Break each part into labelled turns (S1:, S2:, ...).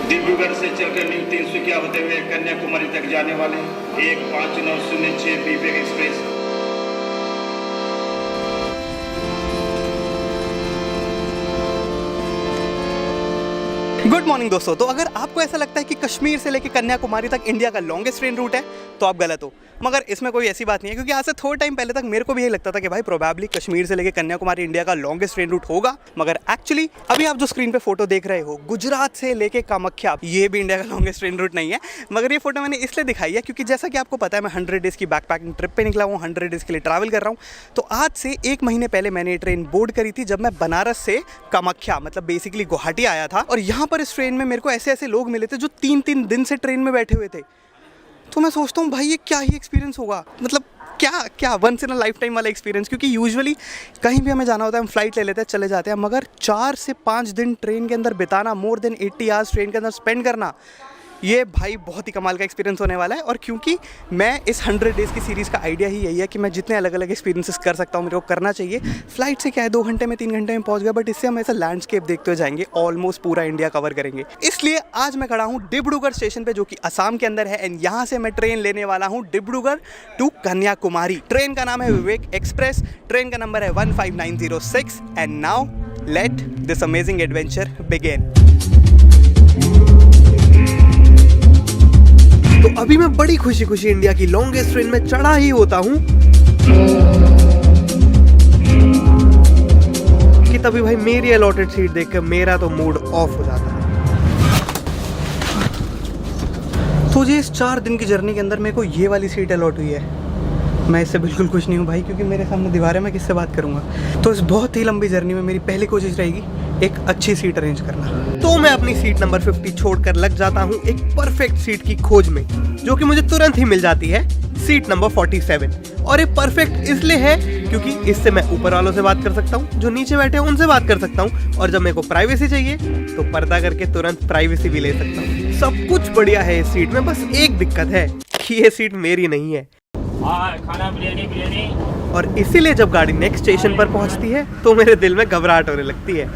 S1: डिब्रूगढ़ से चलकर न्यू तिनसुकिया होते हुए कन्याकुमारी तक जाने वाले 15906 विवेक एक्सप्रेस।
S2: गुड मॉर्निंग दोस्तों। तो अगर आपको ऐसा लगता है कि कश्मीर से लेकर कन्याकुमारी तक इंडिया का लॉन्गेस्ट ट्रेन रूट है तो आप गलत हो। मगर इसमें कोई ऐसी बात नहीं है, क्योंकि आज से थोड़ा टाइम पहले तक मेरे को भी यही लगता था कि भाई प्रोबेबली कश्मीर से लेकर कन्याकुमारी इंडिया का लॉन्गेस्ट ट्रेन रूट होगा। मगर एक्चुअली अभी आप जो स्क्रीन पे फोटो देख रहे हो गुजरात से लेके कामाख्या, ये भी इंडिया का लॉन्गेस्ट ट्रेन रूट नहीं है। मगर ये फोटो मैंने इसलिए दिखाई है क्योंकि जैसा कि आपको पता है मैं 100 डेज़ की बैकपैकिंग ट्रिप पे निकला हूँ, 100 डेज़ के लिए ट्रैवल कर रहा हूँ। तो आज से 1 महीने पहले मैंने ये ट्रेन बोर्ड करी थी जब मैं बनारस से कामाख्या मतलब बेसिकली गुवाहाटी आया था। और यहाँ पर इस ट्रेन में मेरे को ऐसे ऐसे लोग मिले थे जो 3-3 दिन से ट्रेन में बैठे हुए थे। तो मैं सोचता हूँ भाई ये क्या ही एक्सपीरियंस होगा, मतलब क्या once in a life time वाला एक्सपीरियंस। क्योंकि यूजुअली कहीं भी हमें जाना होता है हम फ्लाइट ले लेते हैं, चले जाते हैं, मगर 4 से 5 दिन ट्रेन के अंदर बिताना, मोर देन 80 आवर्स ट्रेन के अंदर स्पेंड करना, ये भाई बहुत ही कमाल का एक्सपीरियंस होने वाला है। और क्योंकि मैं इस 100 डेज़ की सीरीज़ का आइडिया ही यही है कि मैं जितने अलग अलग एक्सपीरियंसेस कर सकता हूँ मेरे को करना चाहिए। फ्लाइट से क्या है 2 घंटे में 3 घंटे में पहुँच गया, बट इससे हम ऐसा लैंडस्केप देखते हुए जाएंगे, ऑलमोस्ट पूरा इंडिया कवर करेंगे। इसलिए आज मैं खड़ा हूँ डिब्रूगढ़ स्टेशन पे जो कि असम के अंदर है, एंड यहाँ से मैं ट्रेन लेने वाला हूँ डिब्रूगढ़ टू कन्याकुमारी। ट्रेन का नाम है विवेक एक्सप्रेस, ट्रेन का नंबर है 15906। And now let this amazing adventure begin. तो अभी मैं बड़ी खुशी खुशी इंडिया की लॉन्गेस्ट ट्रेन में चढ़ा ही होता हूँ कि तभी भाई मेरी अलॉटेड सीट देखकर मेरा तो मूड ऑफ हो जाता है। तो जी इस 4 दिन की जर्नी के अंदर मेरे को ये वाली सीट अलॉट हुई है। मैं इससे बिल्कुल खुश नहीं हूँ भाई, क्योंकि मेरे सामने दीवार है, मैं किससे बात करूँगा। तो इस बहुत ही लंबी जर्नी में मेरी पहली कोशिश रहेगी एक अच्छी सीट अरेंज करना। तो मैं अपनी सीट नंबर 50 छोड़कर लग जाता हूँ एक परफेक्ट सीट की खोज में, जो कि मुझे तुरंत ही मिल जाती है, सीट नंबर 47। और ये परफेक्ट इसलिए है क्योंकि इससे मैं ऊपर वालों से बात कर सकता हूँ, जो नीचे बैठे हैं उनसे बात कर सकता हूँ, और जब मेरे को प्राइवेसी चाहिए तो पर्दा करके तुरंत प्राइवेसी भी ले सकता हूँ। सब कुछ बढ़िया है इस सीट में, बस एक दिक्कत है कि ये सीट मेरी नहीं है।
S3: खाना बिरयानी।
S2: और इसीलिए जब गाड़ी नेक्स्ट स्टेशन पर पहुंचती है तो मेरे दिल में घबराहट होने लगती है।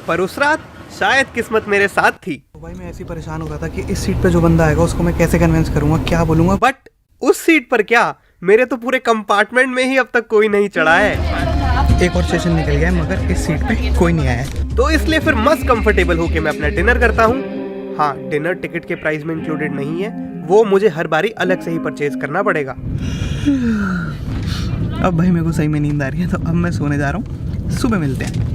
S2: पर उस रात शायद किस्मत मेरे साथ थी। तो भाई मैं ऐसे ही परेशान हो रहा था कि इस सीट पे जो बंदा आएगा उसको मैं कैसे कन्विंस करूंगा, क्या बोलूंगा। बट उस सीट पर क्या, मेरे तो पूरे कंपार्टमेंट में ही अब तक कोई नहीं चढ़ा है। एक और स्टेशन निकल गया है मगर इस सीट पे कोई नहीं आया है। तो इसलिए फिर मस्त कंफर्टेबल होके मैं अपना डिनर करता हूँ। हाँ, डिनर टिकट के प्राइस में इंक्लूडेड नहीं है, वो मुझे हर बारी अलग से ही परचेज करना पड़ेगा। अब भाई मेरे को सही में नींद आ रही है, तो अब मैं सोने जा रहा हूँ। सुबह मिलते हैं।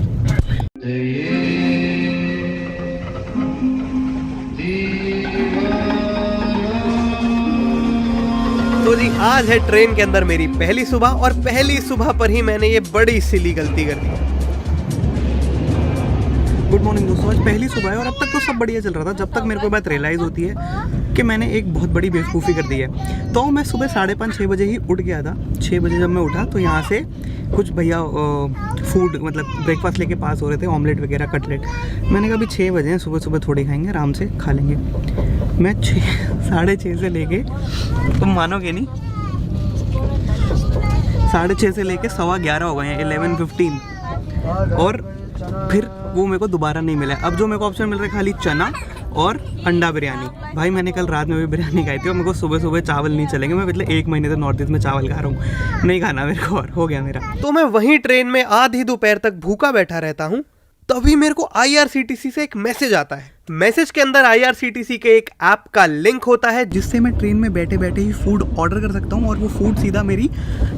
S2: तो जी आज है ट्रेन के अंदर मेरी पहली सुबह, और पहली सुबह पर ही मैंने ये बड़ी सिली गलती कर दी। गुड मॉर्निंग दोस्तों। आज पहली सुबह है और अब तक तो सब बढ़िया चल रहा था, जब तक मेरे को बात रियलाइज़ होती है कि मैंने एक बहुत बड़ी बेवकूफ़ी कर दी है। तो मैं सुबह 5:30-6 बजे ही उठ गया था। 6 बजे जब मैं उठा तो यहाँ से कुछ भैया फूड मतलब ब्रेकफास्ट लेके पास हो रहे थे, ऑमलेट वगैरह, कटलेट। मैंने कहा अभी 6 बजे हैं, सुबह सुबह थोड़ी खाएंगे, आराम से खा लेंगे। मैं 6:30 से लेके, तुम मानोगे नहीं, 6:30 से लेके 11:15 हो गए हैं, 11:15, और फिर वो मेरे को दोबारा नहीं मिला। अब जो मेरे को ऑप्शन मिल रहा है खाली चना और अंडा बिरयानी। भाई मैंने कल रात में भी बिरयानी खाई थी और मेरे को सुबह सुबह चावल नहीं चलेंगे। मैं पिछले 1 महीने से नॉर्थ ईस्ट में चावल खा रहा हूँ, नहीं खाना मेरे को, और हो गया मेरा। तो मैं वहीं ट्रेन में आधी दोपहर तक भूखा बैठा रहता हूँ। तभी मेरे को IRCTC से एक मैसेज आता है। मैसेज के अंदर IRCTC के एक ऐप का लिंक होता है, जिससे मैं ट्रेन में बैठे बैठे ही फूड ऑर्डर कर सकता हूँ और वो फूड सीधा मेरी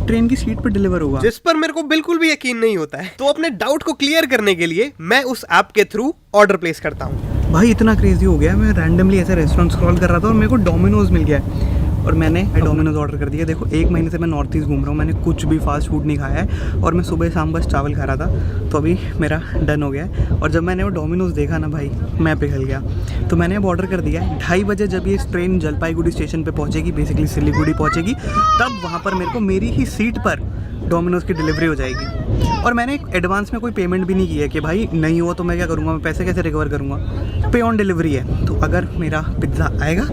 S2: ट्रेन की सीट पर डिलीवर होगा, जिस पर मेरे को बिल्कुल भी यकीन नहीं होता है। तो अपने डाउट को क्लियर करने के लिए मैं उस ऐप के थ्रू ऑर्डर प्लेस करता हूँ। भाई इतना क्रेजी हो गया, मैं रैंडमली ऐसे रेस्टोरेंट स्क्रॉल कर रहा था और मेरे को डोमिनोज मिल गया है और मैंने डोमिनोज ऑर्डर कर दिया। देखो 1 महीने से मैं नॉर्थ ईस्ट घूम रहा हूँ, मैंने कुछ भी फास्ट फूड नहीं खाया है और मैं सुबह शाम बस चावल खा रहा था। तो अभी मेरा डन हो गया है। और जब मैंने वो डोमिनोज देखा ना भाई, मैं पिघल गया। तो मैंने अब ऑर्डर कर दिया है। 2:30 बजे जब ये ट्रेन जलपाईगुड़ी स्टेशन पे पहुँचेगी, बेसिकली सिलीगुड़ी पहुँचेगी, तब वहाँ पर मेरे को मेरी ही सीट पर डोमिनोज की डिलीवरी हो जाएगी। और मैंने एडवांस में कोई पेमेंट भी नहीं की है कि भाई नहीं हुआ तो मैं क्या करूँगा, मैं पैसे कैसे रिकवर करूँगा। पे ऑन डिलीवरी है। तो अगर मेरा पिज़्ज़ा आएगा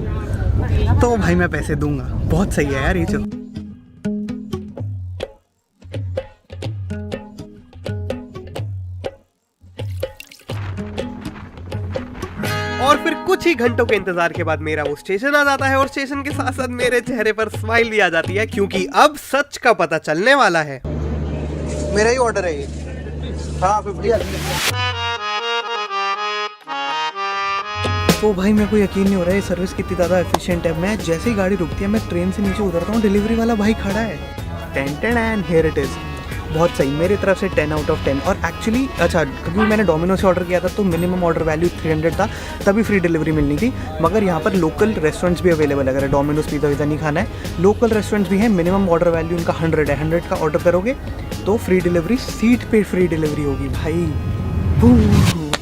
S2: तो भाई मैं पैसे दूंगा। बहुत सही है यार ये चीज़। और फिर कुछ ही घंटों के इंतजार के बाद मेरा वो स्टेशन आ जाता है और स्टेशन के साथ साथ मेरे चेहरे पर स्माइल भी आ जाती है, क्योंकि अब सच का पता चलने वाला है। मेरा ही ऑर्डर है ये। हाँ 50। तो भाई मेरे को यकीन नहीं हो रहा है ये सर्विस कितनी ज़्यादा एफिशिएंट है। मैं जैसे ही गाड़ी रुकती है मैं ट्रेन से नीचे उतरता हूँ, डिलीवरी वाला भाई खड़ा है। 10 एंड हियर इट इज़। बहुत सही, मेरी तरफ से 10 आउट ऑफ 10। और एक्चुअली अच्छा, क्योंकि मैंने डोमिनोज से ऑर्डर किया था तो मिनिमम ऑर्डर वैल्यू 300 था, तभी फ्री डिलीवरी मिलनी थी। मगर यहाँ पर लोकल रेस्टोरेंट्स भी अवेलेबल है। अगर डोमिनोज पिज़्ज़ा विज़्ज़ा नहीं खाना है, लोकल रेस्टोरेंट्स भी हैं। मिनिमम ऑर्डर वैल्यू उनका 100 है। 100 का ऑर्डर करोगे तो फ्री डिलीवरी, सीट पे फ्री डिलीवरी होगी भाई।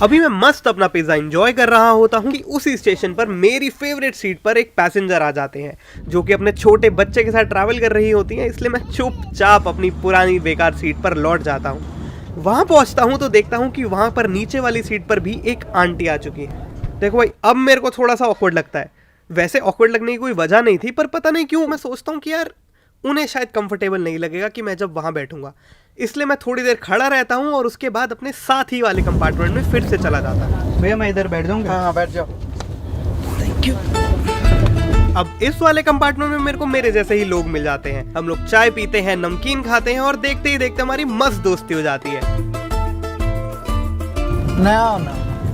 S2: अभी मैं मस्त अपना पिज़्ज़ा एंजॉय कर रहा होता हूँ कि उसी स्टेशन पर मेरी फेवरेट सीट पर एक पैसेंजर आ जाते हैं जो कि अपने छोटे बच्चे के साथ ट्रैवल कर रही होती हैं। इसलिए मैं चुपचाप अपनी पुरानी बेकार सीट पर लौट जाता हूँ। वहाँ पहुँचता हूँ तो देखता हूँ कि वहाँ पर नीचे वाली सीट पर भी एक आंटी आ चुकी है। देखो भाई, अब मेरे को थोड़ा सा ऑकवर्ड लगता है। वैसे ऑकवर्ड लगने की कोई वजह नहीं थी, पर पता नहीं क्यों मैं सोचता हूँ कि यार उन्हें शायद कंफर्टेबल नहीं लगेगा कि मैं जब वहाँ बैठूंगा, इसलिए मैं थोड़ी देर खड़ा रहता हूँ और उसके बाद अपने साथ ही वाले कंपार्टमेंट में फिर से चला जाता हूँ। भैया मैं इधर बैठ जाऊँगा? हाँ बैठ जाओ, थैंक यू। अब इस वाले कंपार्टमेंट में मेरे को मेरे जैसे ही लोग मिल जाते हैं। हम लोग चाय पीते हैं, नमकीन खाते हैं और देखते ही देखते हमारी मस्त दोस्ती हो जाती है।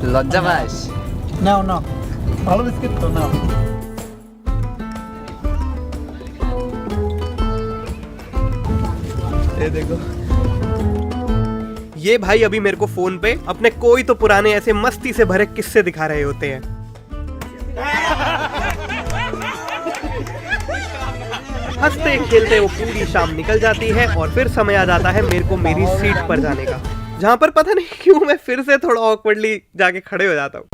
S4: লজ্জা পাস?
S5: নাও নাও, ভালো বিস্কিট তো নাও।
S2: ये देखो, ये भाई अभी मेरे को फोन पे अपने कोई तो पुराने ऐसे मस्ती से भरे किस्से दिखा रहे होते हैं। हंसते खेलते वो पूरी शाम निकल जाती है और फिर समय आ जाता है मेरे को मेरी सीट पर जाने का, जहां पर पता नहीं क्यों मैं फिर से थोड़ा ऑकवर्डली जाके खड़े हो जाता हूँ।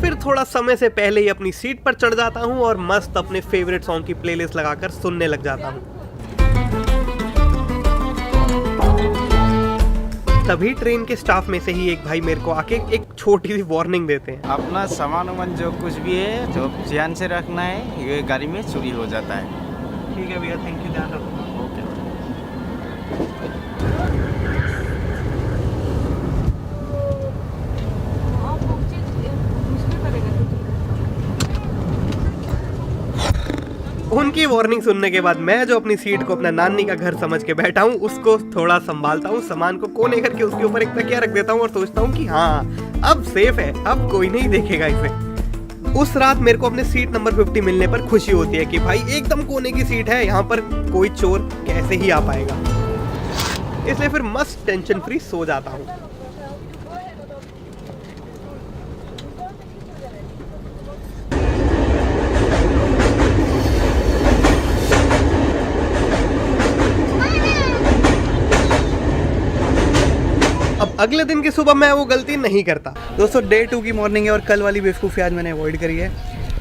S2: फिर थोड़ा समय से पहले ही अपनी सीट पर चढ़ जाता हूँ और मस्त अपने फेवरेट सॉन्ग की प्लेलिस्ट लगाकर सुनने लग जाता हूँ। तभी ट्रेन के स्टाफ में से ही एक भाई मेरे को आके एक छोटी सी वार्निंग देते हैं।
S4: अपना सामान वामान जो कुछ भी है जो ध्यान से रखना है, ये गाड़ी में चोरी हो जाता है।
S2: ठीक है भैया, थैंक यू, ध्यान रखो। उनकी वार्निंग सुनने के बाद मैं जो अपनी सीट को अपना नानी का घर समझ के बैठा हूँ, उसको थोड़ा संभालता हूँ, सामान को कोने करके उसके ऊपर एक तकिया रख देता हूँ और सोचता हूँ कि हाँ अब सेफ है, अब कोई नहीं देखेगा इसे। उस रात मेरे को अपने सीट नंबर 50 मिलने पर खुशी होती है कि भाई एकदम कोने की सीट है, यहाँ पर कोई चोर कैसे ही आ पाएगा। इसलिए फिर मस्त टेंशन फ्री सो जाता हूँ। अब अगले दिन की सुबह मैं वो गलती नहीं करता। दोस्तों डे 2 की मॉर्निंग है और कल वाली बेवकूफ़ी आज मैंने अवॉइड करी है।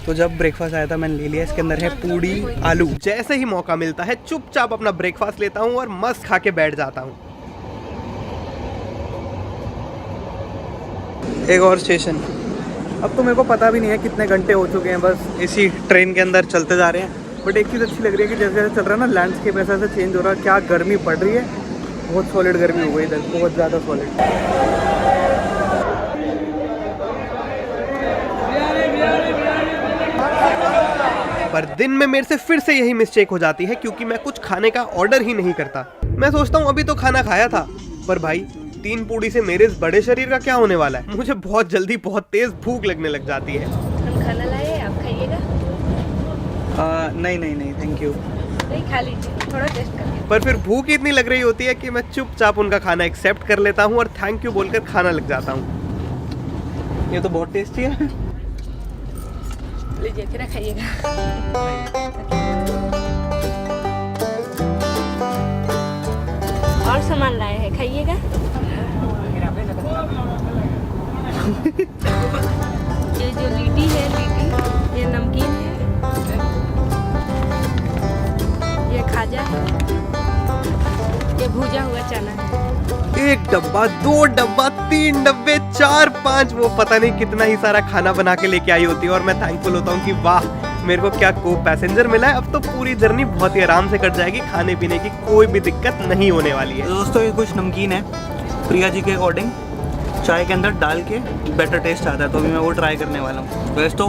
S2: तो जब ब्रेकफास्ट आया था मैंने ले लिया। इसके अंदर है पूड़ी आलू। जैसे ही मौका मिलता है चुपचाप अपना ब्रेकफास्ट लेता हूँ और मस्त खा के बैठ जाता हूँ। एक और स्टेशन। अब तो मेरे को पता भी नहीं है कितने घंटे हो चुके हैं, बस इसी ट्रेन के अंदर चलते जा रहे हैं। बट एक चीज़ अच्छी लग रही है कि जैसे जैसे चल रहा है ना, लैंडस्केप ऐसा ऐसा चेंज हो रहा है। क्या गर्मी पड़ रही है, बहुत सॉलिड गर्मी हो गई इधर, बहुत ज़्यादा सॉलिड। पर दिन में मेरे से फिर से यही मिस्टेक हो जाती है, क्योंकि मैं कुछ खाने का ऑर्डर ही नहीं करता। मैं सोचता हूँ अभी तो खाना खाया था, पर भाई 3 पूड़ी से मेरे इस बड़े शरीर का क्या होने वाला है। मुझे बहुत जल्दी बहुत तेज भूख लगने लग जाती है।
S6: हम खाना लाए, आप खाइएगा?
S2: नहीं थैंक यू।
S6: नहीं, खा लीजिए, थोड़ा टेस्ट करके।
S2: पर फिर भूख इतनी लग रही होती है कि मैं चुपचाप उनका खाना एक्सेप्ट कर लेता हूँ और थैंक यू बोलकर खाना लग जाता हूँ। ये तो बहुत टेस्टी है।
S6: लीजिए, फिर खाइएगा। और सामान लाए हैं, खाइएगा। ये जो लिट्टी है, ये नमकीन है, ये खाजा है, ये भुजा हुआ चना है।
S2: 1 डब्बा, 2 डब्बा, 3 डब्बे, 4, 5, वो पता नहीं कितना ही सारा खाना बना के लेके आई होती है। और मैं थैंकफुल होता हूँ कि वाह मेरे को क्या को पैसेंजर मिला है। अब तो पूरी जर्नी बहुत ही आराम से कट जाएगी, खाने पीने की कोई भी दिक्कत नहीं होने वाली है।
S5: दोस्तों ये कुछ नमकीन है,
S2: प्रिया जी के अकॉर्डिंग चाय के अंदर डाल के बेटर टेस्ट आता है, तो अभी मैं वो ट्राई करने वाला हूँ। वैसे तो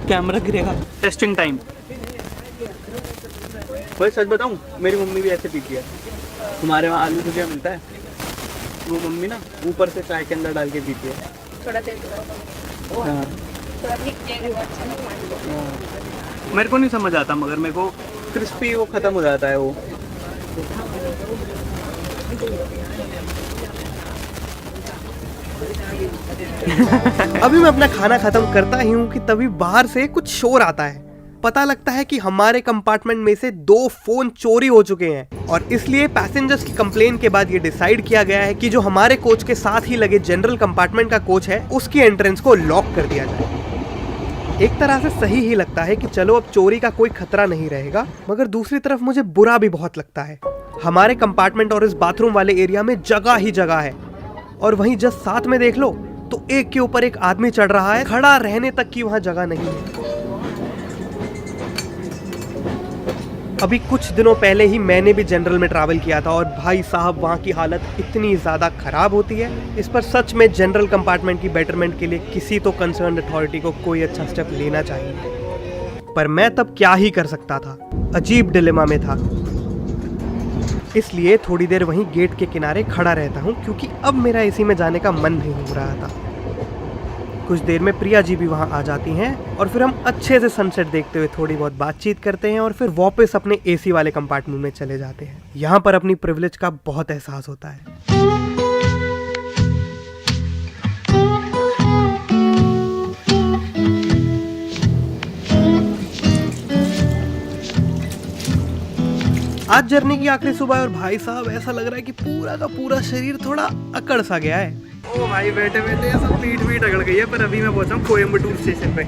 S2: कैमरा गिरेगा। Testing time. भाई सच बताऊँ, मेरी मम्मी भी ऐसे पीती है। हमारे वहाँ आलू भुजिया मिलता है, वो मम्मी ना ऊपर से चाय के अंदर डाल के पीती है।
S6: थोड़ा देर
S2: हाँ।
S6: थोड़ा ठीक अच्छा नहीं।
S2: मेरे को नहीं समझ आता, मगर मेरे को क्रिस्पी वो ख़त्म हो जाता है वो। अभी मैं अपना खाना खत्म करता ही हूँ कि तभी बाहर से कुछ शोर आता है। पता लगता है कि हमारे कंपार्टमेंट में से 2 फोन चोरी हो चुके हैं और इसलिए पैसेंजर्स की कंप्लेन के बाद ये डिसाइड किया गया है कि जो हमारे कोच के साथ ही लगे जनरल कंपार्टमेंट का कोच है उसकी एंट्रेंस को लॉक कर दिया जाए। एक तरह से सही ही लगता है कि चलो अब चोरी का कोई खतरा नहीं रहेगा, मगर दूसरी तरफ मुझे बुरा भी बहुत लगता है। हमारे कंपार्टमेंट और इस बाथरूम वाले एरिया में जगह ही जगह है और वहीं जस्ट साथ में देख लो तो एक के ऊपर एक आदमी चढ़ रहा है, खड़ा रहने तक की वहां जगह नहीं है। अभी कुछ दिनों पहले ही मैंने भी जनरल में ट्रैवल किया था और भाई साहब वहाँ की हालत इतनी ज़्यादा ख़राब होती है। इस पर सच में जनरल कंपार्टमेंट की बेटरमेंट के लिए किसी तो कंसर्न अथॉरिटी को कोई अच्छा स्टेप लेना चाहिए। पर मैं तब क्या ही कर सकता था, अजीब डिलेमा में था। इसलिए थोड़ी देर वहीं गेट के किनारे खड़ा रहता हूँ क्योंकि अब मेरा एसी में जाने का मन नहीं हो रहा था। कुछ देर में प्रिया जी भी वहाँ आ जाती हैं और फिर हम अच्छे से सनसेट देखते हुए थोड़ी बहुत बातचीत करते हैं और फिर वापस अपने एसी वाले कंपार्टमेंट में चले जाते हैं। यहाँ पर अपनी प्रिविलेज का बहुत एहसास होता है। आज जर्नी की आखिरी सुबह और भाई साहब ऐसा लग रहा है कि पूरा का पूरा शरीर थोड़ा अकड़ सा गया है। ओ भाई बैठे बैठे सब पीठ अकड़ गई है। पर अभी मैं पहुंचा हूँ कोयम्बटूर स्टेशन पे।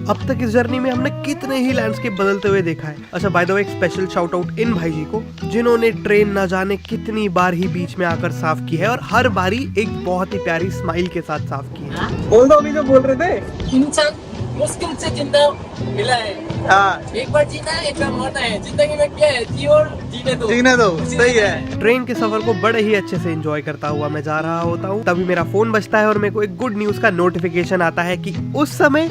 S2: अब तक इस जर्नी में हमने कितने ही लैंडस्केप बदलते हुए देखा है। अच्छा बाय द वे, एक स्पेशल शाउट आउट इन भाई जी को जिन्होंने ट्रेन न जाने कितनी बार ही बीच में आकर साफ की है और हर बारी एक बहुत ही प्यारी स्माइल के साथ साफ की है। बोल दो अभी जो बोल रहे थे।
S7: इंसान मुश्किल से जिंदा मिला है।
S2: हाँ,
S7: एक बार जीना है, एक बार मरना है। जिंदगी में क्या है, जी और जीने दो।
S2: सही है। ट्रेन के सफर को बड़े ही अच्छे से एंजॉय करता हुआ मैं जा रहा होता हूँ, तभी मेरा फोन बजता है और मेरे को एक गुड न्यूज का नोटिफिकेशन आता है कि उस समय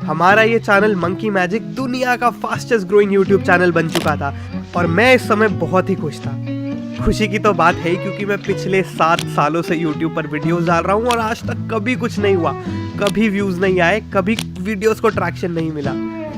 S2: हमारा ये चैनल मंकी मैजिक दुनिया का फास्टेस्ट ग्रोइंग यूट्यूब चैनल बन चुका था और मैं इस समय बहुत ही खुश था। खुशी की तो बात है ही क्योंकि मैं पिछले 7 सालों से YouTube पर वीडियोस डाल रहा हूँ और आज तक कभी कुछ नहीं हुआ, कभी व्यूज नहीं आए, कभी वीडियोस को ट्रैक्शन नहीं मिला।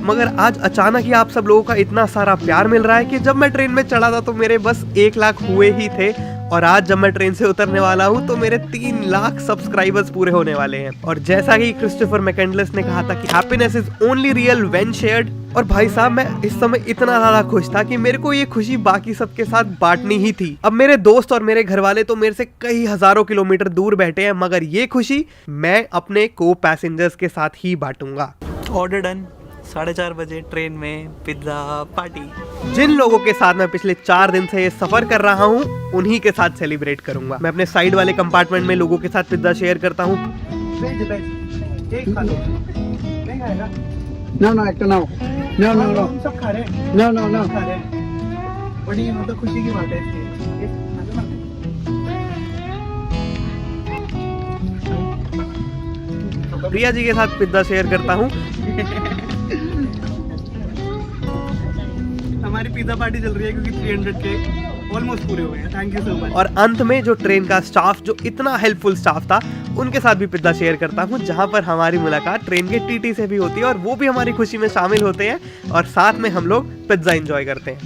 S2: मगर आज अचानक ही आप सब लोगों का इतना सारा प्यार मिल रहा है कि जब मैं ट्रेन में चढ़ा था तो मेरे बस 1 लाख हुए ही थे और आज जब मैं ट्रेन से उतरने वाला हूँ तो मेरे 3 लाख सब्सक्राइबर्स पूरे होने वाले हैं। और जैसा कि क्रिस्टोफर मैकेंडलेस ने कहा था कि happiness is only real when shared, और भाई साहब मैं इस समय इतना ज्यादा खुश था कि मेरे को ये खुशी बाकी सबके साथ बांटनी ही थी। अब मेरे दोस्त और मेरे घर वाले तो मेरे से कई हजारों किलोमीटर दूर बैठे हैं, मगर ये खुशी मैं अपने को पैसेंजर्स के साथ ही बांटूंगा। Order done. 4:30 बजे ट्रेन में पिज्जा पार्टी। जिन लोगों के साथ मैं पिछले 4 दिन से ये सफर कर रहा हूँ उन्हीं के साथ सेलिब्रेट करूंगा। मैं अपने साइड वाले कंपार्टमेंट में लोगों के साथ पिज्जा शेयर करता हूँ। सब खा रहे हैं। खा रहे हैं। बड़ी मतलब खुशी की बात है। प्रिया जी के साथ पिज्जा शेयर करता हूँ। हमारी पिज्जा पार्टी चल रही है क्योंकि 300 के ऑलमोस्ट पूरे हो गए हैं। Thank you so much. और अंत में जो ट्रेन का स्टाफ जो इतना हेल्पफुल स्टाफ था उनके साथ भी पिज्जा शेयर करता हूँ, जहाँ पर हमारी मुलाकात ट्रेन के टीटी से भी होती है और वो भी हमारी खुशी में शामिल होते हैं और साथ में हम लोग पिज्जा एंजॉय करते हैं।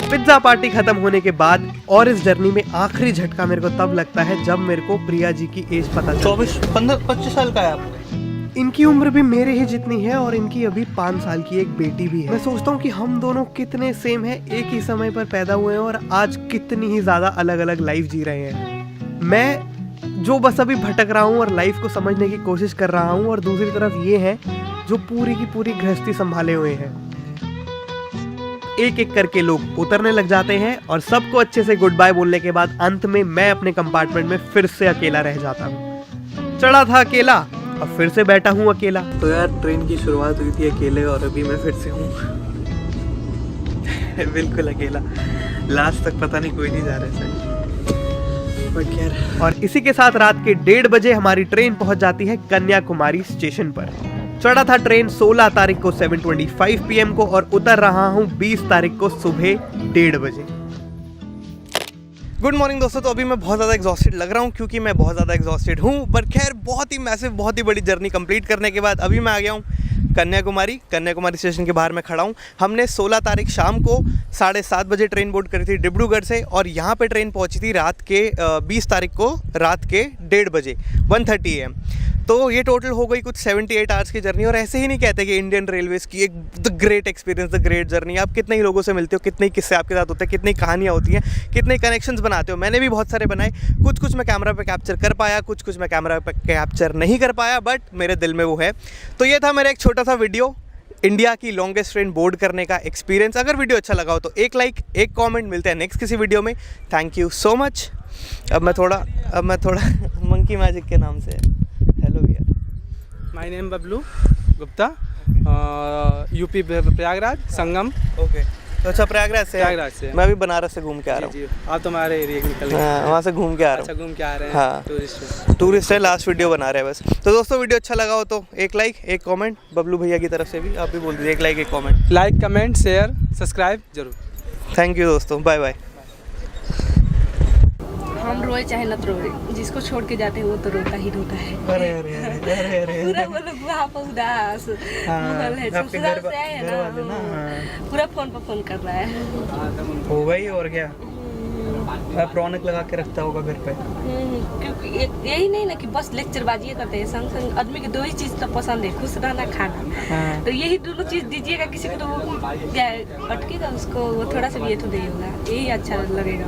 S2: पिज्जा पार्टी खत्म होने के बाद और इस जर्नी में आखिरी झटका मेरे को तब लगता है जब मेरे को प्रिया जी की एज पता चली। 25 साल का है आप। इनकी उम्र भी मेरे ही जितनी है और इनकी अभी 5 साल की एक बेटी भी है। मैं सोचता हूँ कि हम दोनों कितने सेम हैं, एक ही समय पर पैदा हुए हैं और आज कितनी ही ज्यादा अलग अलग लाइफ जी रहे हैं। मैं जो बस अभी भटक रहा हूँ और लाइफ को समझने की कोशिश कर रहा हूँ और दूसरी तरफ ये है जो पूरी की पूरी गृहस्थी संभाले हुए हैं। एक एक करके लोग उतरने लग जाते हैं और सबको अच्छे से गुड बाय बोलने के बाद अंत में मैं अपने कंपार्टमेंट में फिर से अकेला रह जाता हूँ। चढ़ा था अकेला और फिर से बैठा हूँ अकेला। तो यार ट्रेन की शुरुआत हुई थी अकेले और अभी मैं फिर से हूँ। बिल्कुल अकेला, लास्ट तक पता नहीं कोई नहीं जा रहा है। और इसी के साथ रात के 1:30 बजे हमारी ट्रेन पहुंच जाती है कन्याकुमारी स्टेशन पर। चढ़ा था ट्रेन 16 तारीख को 7:25 PM को और उतर रहा हूं 20 तारीख को सुबह 1:30 बजे। गुड मॉर्निंग दोस्तों। तो अभी मैं बहुत ज़्यादा एग्जॉस्टेड लग रहा हूँ क्योंकि मैं बहुत ज़्यादा एग्जॉस्टेड हूँ, पर खैर बहुत ही मैसिव, बहुत ही बड़ी जर्नी कंप्लीट करने के बाद अभी मैं आ गया हूँ कन्याकुमारी स्टेशन के बाहर मैं खड़ा हूँ। हमने 16 तारीख शाम को 7:30 बजे ट्रेन बोर्ड करी थी डिब्रूगढ़ से और यहाँ पे ट्रेन पहुँची थी रात के 20 तारीख को रात के 1:30 बजे 1:30 AM। तो ये टोटल हो गई कुछ 78 आवर्स की जर्नी। और ऐसे ही नहीं कहते कि इंडियन रेलवेज़ की एक the great experience, the great journey. आप कितने ही लोगों से मिलते हो, कितने किस्से आपके साथ होते हैं, कितनी कहानियाँ होती हैं, कितने कनेक्शंस बनाते हो। मैंने भी बहुत सारे बनाए, कुछ मैं कैमरा पे कैप्चर कर पाया, कुछ मैं कैमरा पे कैप्चर नहीं कर पाया, बट मेरे दिल में वो है। तो ये था मेरा एक छोटा सा वीडियो, इंडिया की लॉन्गेस्ट ट्रेन बोर्ड करने का एक्सपीरियंस। अगर वीडियो अच्छा लगा हो तो एक लाइक, एक कमेंट। मिलते हैं नेक्स्ट किसी वीडियो में। Thank you so much. अब मैं थोड़ा मंकी मैजिक के नाम से हेलो भैया।
S5: My name Bablu Gupta, UP Prayagraj Sangam.
S2: Okay, तो अच्छा प्रयागराज से मैं भी बनारस से घूम के आ रहा हूँ।
S5: जी, आप तो हमारे एरिया निकल गए।
S2: हाँ, वहाँ से घूम के आ रहा हूँ।
S5: अच्छा, घूम के आ रहे हैं।
S2: हाँ, टूरिस्ट है, लास्ट वीडियो बना रहे हैं बस। तो दोस्तों वीडियो अच्छा लगा हो तो एक लाइक, एक कमेंट। बबलू भैया की तरफ से भी आप भी बोल दीजिए, एक लाइक, एक comment.
S5: Like, comment, share, subscribe जरूर।
S2: थैंक यू दोस्तों, बाय बाय।
S6: हम रोए चाहे न रोए, जिसको छोड़ के जाते हैं वो तो रोता ही रोता है।
S2: अरे अरे अरे अरे अरे
S6: पूरा मतलब वहाँ पर उदास माहौल है।
S2: आपके
S6: ससुराल
S2: घर
S6: से आए हैं
S2: वाले
S6: ना,
S2: ना,
S6: पूरा फोन पर फोन कर रहा है।
S2: हो गई और क्या, आप रौनक लगा के रखता होगा घर पे।
S6: क्योंकि यही नहीं ना कि बस लेक्चरबाजी करते हैं, संग संग आदमी के दो ही चीज़ तो पसंद है, खुश रहना, खाना। तो यही दोनों चीज़ दीजिएगा किसी को तो वो क्या अटकेगा उसको, वो थोड़ा सा भी ये तो नहीं होगा, यही अच्छा लगेगा।